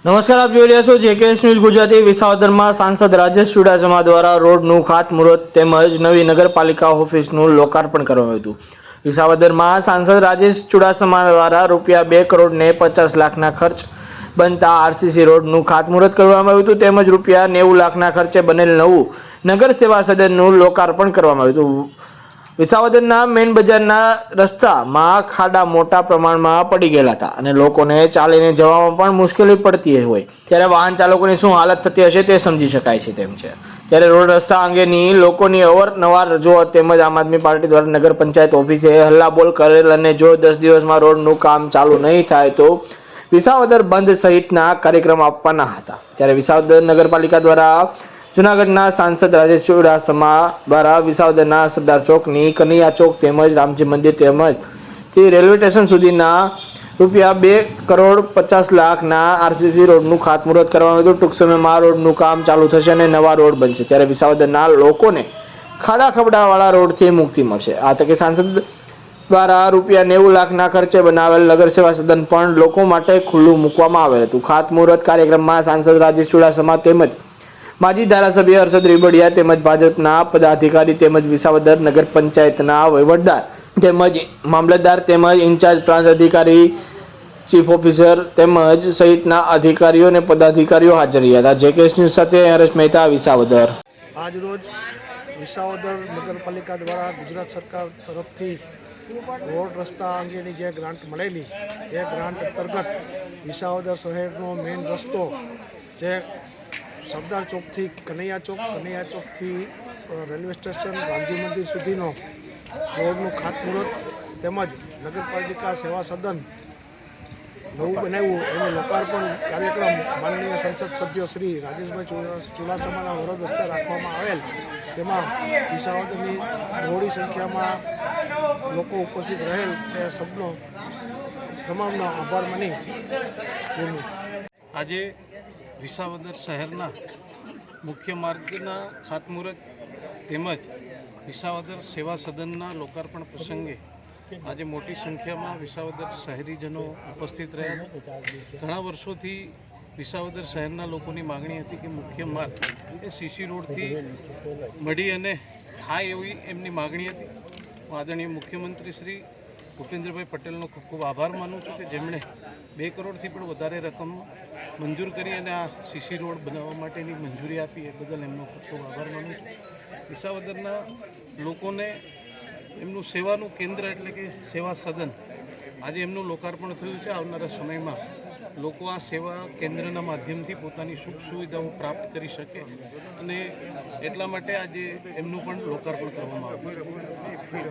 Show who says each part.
Speaker 1: નમસ્કાર, આપ જોઈ રહ્યા છો જેકેએસ ન્યૂઝ ગુજરાતી। વિસાવદરમાં સાંસદ રાજેશ ચુડાસમા દ્વારા રોડનું ખાતમુહૂર્ત તેમજ નવી નગરપાલિકા ઓફિસનું લોકાર્પણ કરવામાં આવ્યું હતું। વિસાવદરમાં સાંસદ રાજેશ ચુડાસમા દ્વારા ₹2 કરોડ ને 50 લાખના ખર્ચ બનતા આરસીસી રોડનું ખાતમુહૂર્ત કરવામાં આવ્યું હતું તેમજ ₹90 લાખના ખર્ચે બનેલ નવું નગર સેવા સદનનું લોકાર્પણ કરવામાં આવ્યું હતું। વિસાવદરના મેઇન બજારના રસ્તામાં ખાડા મોટા પ્રમાણમાં પડી ગયેલા હતા અને લોકોને ચાલીને જવામાં પણ મુશ્કેલી પડતી હોય ત્યારે વાહન ચાલકોની શું હાલત થતી હશે તે સમજી શકાય છે તેમ છે। ત્યારે રોડ રસ્તા અંગેની લોકોની અવારનવાર રજૂઆત તેમજ આમ આદમી પાર્ટી દ્વારા નગર પંચાયત ઓફિસે હલ્લાબોલ કરેલ અને જો 10 દિવસમાં રોડનું કામ ચાલુ નહીં થાય તો વિસાવદર બંધ સહિતના કાર્યક્રમ આપવાના હતા। ત્યારે વિસાવદર નગરપાલિકા દ્વારા જૂનાગઢના સાંસદ રાજેશ ચુડાસમા દ્વારા વિસાવદરના સરદાર ચોકની કનૈયા ચોક તેમજ રામજી મંદિર તેમજ રેલવે સ્ટેશન સુધીના ₹2 કરોડ 50 લાખના આરસીસી રોડનું ખાતમુહૂર્ત કરવામાં આવ્યું હતું। ટૂંક સમયમાં રોડનું કામ ચાલુ થશે અને નવા રોડ બનશે ત્યારે વિસાવદરના લોકોને ખાડા ખબડાવાળા રોડથી મુક્તિ મળશે। આ તકે સાંસદ દ્વારા ₹90 લાખના ખર્ચે બનાવેલ નગર સેવા સદન પણ લોકો માટે ખુલ્લું મૂકવામાં આવેલ હતું। ખાતમુહૂર્ત કાર્યક્રમમાં સાંસદ રાજેશ ચુડાસમા તેમજ માજી ધારાસભ્ય હર્ષદ રીબડિયા તેમજ ભાજપના પદાધિકારી તેમજ વિસાવદર નગર પંચાયતના વહીવટદાર તેમજ મામલતદાર તેમજ ઇન્ચાર્જ પ્રાંત અધિકારી ચીફ ઓફિસર તેમજ સહિતના અધિકારીઓ અને પદાધિકારીઓ હાજર રહ્યા હતા। જેકેએસ ન્યૂઝ સાથે હરેશ મહેતા, વિસાવદર।
Speaker 2: આજ રોજ વિસાવદર નગરપાલિકા દ્વારા ગુજરાત સરકાર તરફથી રોડ રસ્તા અંગેની જે ગ્રાન્ટ મળેલી એ ગ્રાન્ટ અંતર્ગત વિસાવદર શહેરનો મેઇન રસ્તો જે સરદાર ચોકથી કનૈયા ચોકથી રેલવે સ્ટેશન રામજી મંદિર સુધીનો રોડનું ખાતમુહૂર્ત તેમજ નગરપાલિકા સેવા સદન નવું બનાવ્યું એનું લોકાર્પણ કાર્યક્રમ માનનીય સંસદ સભ્ય શ્રી રાજેશભાઈ ચુડાસમાના વરદ હસ્તે રાખવામાં આવેલ। તેમાં વિસાવદરની બહોળી સંખ્યામાં લોકો ઉપસ્થિત રહેલ તે સબનો તમામનો આભાર માની
Speaker 3: આજે વિસાવદર શહેરના મુખ્ય માર્ગના ખાતમુહૂર્ત તેમજ વિસાવદર સેવા સદનના લોકાર્પણ પ્રસંગે આજે મોટી સંખ્યામાં વિસાવદર શહેરીજનો ઉપસ્થિત રહ્યા। ઘણા વર્ષોથી વિસાવદર શહેરના લોકોની માગણી હતી કે મુખ્ય માર્ગ એ સીસી રોડથી મળી અને થાય એવી એમની માગણી હતી। આદરણીય મુખ્યમંત્રી શ્રી ભૂપેન્દ્રભાઈ પટેલનો ખૂબ ખૂબ આભાર માનું છું કે જેમણે 2 કરોડથી પણ વધારે રકમ મંજૂર કરી અને આ સીસી રોડ બનાવવા માટેની મંજૂરી આપી એ બદલ એમનો ખૂબ ખૂબ આભાર માનું છું। વિસાવદરના લોકોને એમનું સેવાનું કેન્દ્ર એટલે કે સેવા સદન આજે એમનું લોકાર્પણ થયું છે। આવનારા સમયમાં લોકો આ સેવા કેન્દ્રના માધ્યમથી પોતાની સુખ સુવિધાઓ પ્રાપ્ત કરી શકે અને એટલા માટે આજે એમનું પણ લોકાર્પણ કરવામાં આવ્યું।